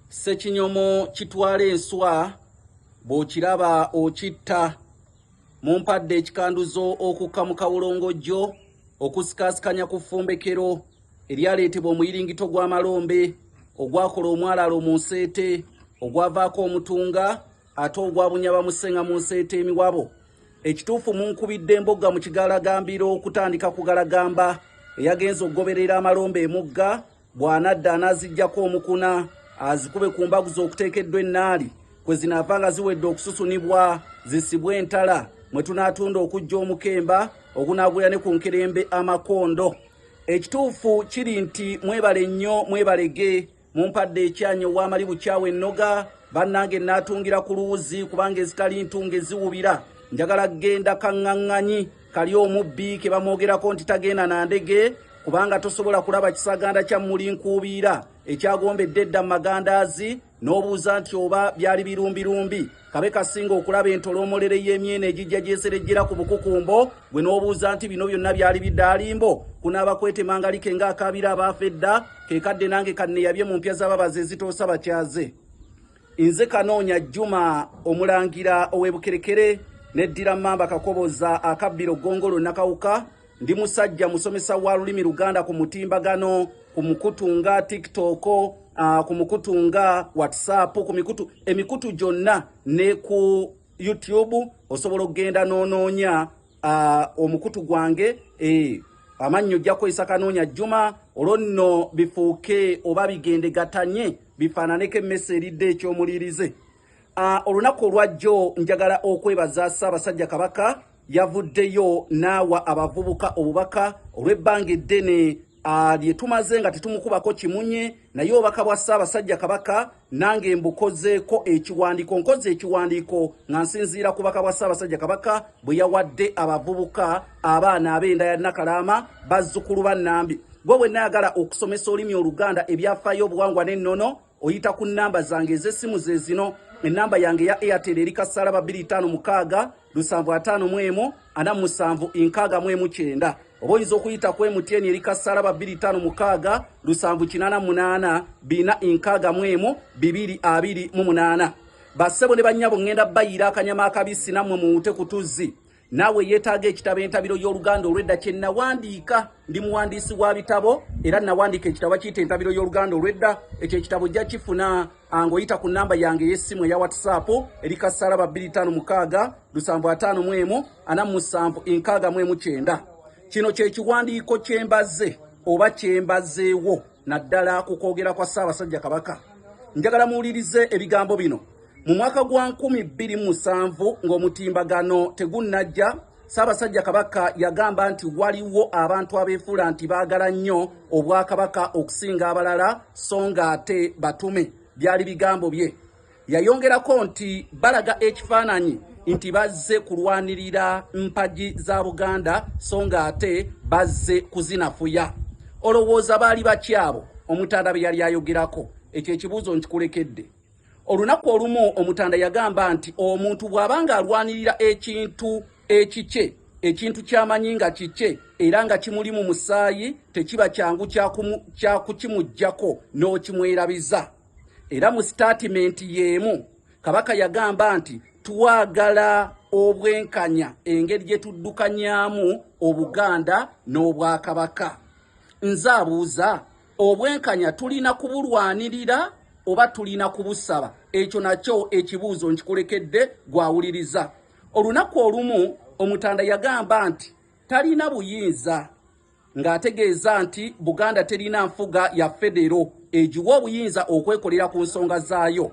Sekinyomo kitwala enswa bw'okiraba okitta. Mumpadde ekikanduzo okukka mu kawulongojjo okusikaasikanya ku ffumbekero eryaleetebwa omuyiringito gw'amalombe ogwakola omwalaalo mu nseete ogwavaako omutunga ate ogwabunyaba musenga mu nseete emiwabo. Ekituufu munkubidde embogga mu kigalagambiro okutandika kugalagamba eyagenza okugoberera amalombe emugga bw'anadda anaaziggyako omukuna azikube ku mbaguzi okuteekeddwa ennaali kwe zinaava nga ziwedde okususunibwa zisibwe entala mwe tunaatunda okujja omukemba ogunaagulira ne ku nkerembe amakondo. Ekituufu kiri nti mwebale nnyo mwebalege mumpadde ekyanyo w'amali bukyawe ennoga bannange naatungira ku luwuzi kubanga ezitali ntunga eziwubira njagala genda kaŋŋaŋŋanyi kali omubbi ke bamwogerako nti tagenda na ndege kubanga tosobola kulaba kisaganda kya muli nkuubiira ekyagombedde edda mu magandaazi n'obuuza nti oba byali birumbirumbi kabe kasinga okulaba entoloomolere y'emyene egijja gyeserejjera ku bukukumbo gwe n'obuuza nti bino byonna byali biddaalimbo kunaaba kwetemangalike ng'akaabira abaafa edda kekadde nange kanneyabye mu mpya z'ababazi ezitoosa bakyaze. Nze Kanoonya Juma omulangira ow'ebukerekere neddira Mamba Kakoboza akabbiro Gongolo Nakawuka ndi musajja musomesa wa lulimi Luganda ku mutimbagano ku mukutunga TikTok ku mukutunga WhatsApp ku emikutu gyonna ne ku YouTube osobola okugenda n'onoonya omukutu gwange amannyo ojja kweyisa Kanoonya Juma olwo nno bifuuke oba bigende gatanye bifaananeko emmese eridde ekyomulirize. Olunaku olwajjo njagala okwebaza Ssaabasajja Kabaka yavuddeyo n'awa abavubuka obubaka olw'ebbanga eddene lye tumaze nga tetumukubako kimunye naye obubaka bwa Ssaabasajja Kabaka nange mbukozeeko ekiwandiiko nkoze ekiwandiiko nga nsinziira ku bubaka bwa Ssaabasajja Kabaka bwe yawadde abavubuka abaana ab'enda ya Nakalaama bazzukulu bannambi. Gwe bwe nayagala okusomesa olulimi Oluganda ebyafaayo obuwangwa n'ennono oyita ku nnamba zange ez'essimu ze zino. Ennamba yange ya Airtel eri kassalaba 256 751 47 oba oyinza okuyita ku MTN eri kassalaba 256 788 461 228. Bassebo ne bannyabo ngenda bayira akanyama akabisi nammwe muwute ku tuzzi. Naawe yeetaaga ekitabo entabiro y'Oluganda olw'edda kye nawandiika ndi muwandiisi wa bitabo era nawandiika ekitabo kiyita entabiro y'Oluganda olw'edda. Ekyo ekitabo ojja kifuna ng'oyita ku nnamba yange ey'essimu eya WhatsApp eri kassalaba 256 751 47 kino kye kiwandiiko kyembaze oba kyembazeewo naddala ku kwogera kwa Ssaabasajja Kabaka. Njagala muwulirize ebigambo bino. Mu mwaka gwa 2007 ng'omutimbagano tegunnajja Ssaabasajja Kabaka yagamba nti waliwo abantu abeefuula nti baagala nnyo obwakabaka okusinga abalala so nga ate batume. Byali bigambo bye. Yayongerako nti balaga ekifaananyi nti bazze kulwanirira mpagi za Buganda so nga ate bazze kuzinafuya. Olowooza baali bakyabo Omutanda bye yali ayogerako? Ekyo ekibuuzo nkikulekedde. Olunaku olumu Omutanda yagamba nti omuntu bw'abanga alwanirira ekintu ekikye ekintu kyamanyi nga kikye era nga kimuli mu musaayi tekiba kyangu kyakukimuggyako n'okimwerabiza. Era mu statement y'emu Kabaka yagamba nti twagala obwenkanya engeri gye tuddukanyaamu Obuganda n'Obwakabaka. Nze abuuza obwenkanya tulina kubulwanirira oba tulina kubusaba? Ekyo nakyo ekibuuzo nkikulekedde gwawuliriza. Olunaku olumu Omutanda yagamba nti talina buyinza ng'ategeeza nti Buganda terina nfuga ya federo egiwa obuyinza okwekolera ku nsonga zaayo.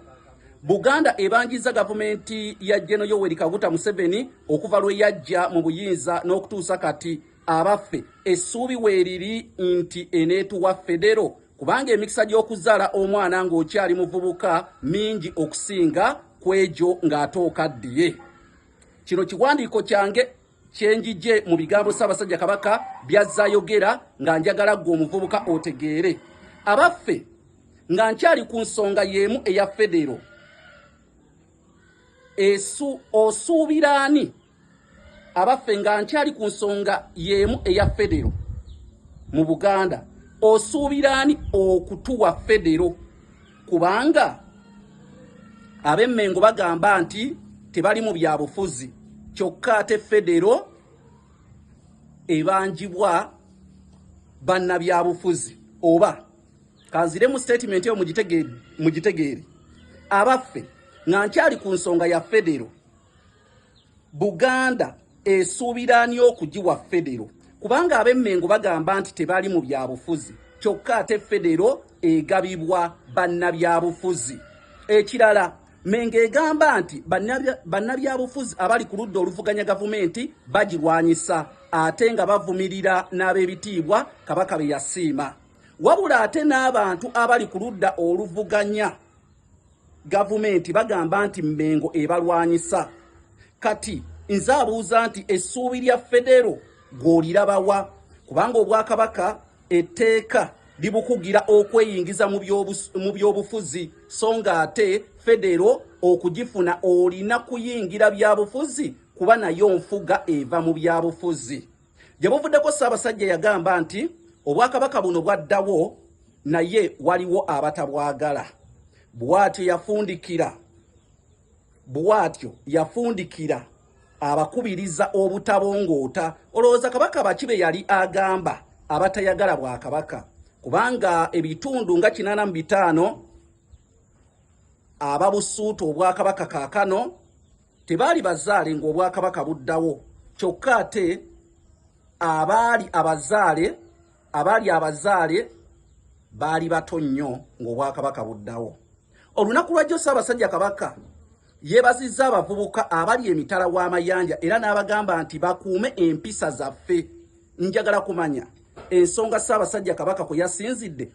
Buganda ebanjiza gavumenti ya General Yoweri Kaguta Museveni okuva lwe yajja mu buyinza n'okutuusa kati abaffe essuubi weeriri nti eneetuwa federo kubanga emikisa gy'okuzaala omwana ng'okyali muvubuka mingi okusinga kw'egyo ng'ate okaddiye. Kino kiwandiiko kyange kyenjije mu bigambo Ssaabasajja Kabaka by'azzayogera nga njagala ggwe omuvubuka otegeere. Abaffe nga nkyali ku nsonga y'emu eya federo osuubiraani? Abaffe nga nkyali ku nsonga y'emu eya federo mu Buganda osuubiraani okutuwa federo kubanga ab'Emmengo bagamba nti tebali mu byabufuzi kyokka ate federo ebanjibwa bannabyabufuzi. Oba kanzire mu statement yo mugitegeere abaffe nga nkyali ku nsonga ya federo. Buganda esuubira nnyo okugiwa federo kubanga ab'Emmengo bagamba nti tebali mu byabufuzi kyokka ate federo egabibwa bannabyabufuzi. Ekirala Mmengo egamba nti bannabyabufuzi abali ku ludda oluvuganya gavumenti bagirwanyisa ate nga bavumirira n'ab'ebitiibwa Kabaka be yasiima. Wabula ate n'abantu abali ku ludda oluvuganya gavumenti bagamba nti Mmengo ebalwanyisa. Kati nze abuuza nti essuubi lya federo gw'olirabawa? Kubanga Obwakabaka etteeka libukugira okweyingiza mu byobufuzi so nga ate federo okugifuna olina kuyingira byabufuzi kuba nayo nfuga eva mu byabufuzi. Gye buvuddeko Ssaabasajja yagamba nti Obwakabaka buno bwaddawo naye waliwo abatabwagala. Bw'atyo yafundikira abakubiriza obutabongoota. Olowooza Kabaka bakibe yali agamba abatayagala Bwakabaka kubanga ebitundu nga 85 ababusuuta Obwakabaka kaakano tebaali bazaale ng'Obwakabaka buddawo kyokka ate abaali abazaale baali bato nnyo ng'Obwakabaka buddawo. Olunaku lwajjo Ssaabasajja Kabaka yeebazizza abavubuka abali emitala w'amayanja era n'abagamba nti bakuume empisa zaffe. Njagala kumanya ensonga Ssaabasajja Kabaka kwe yasinzidde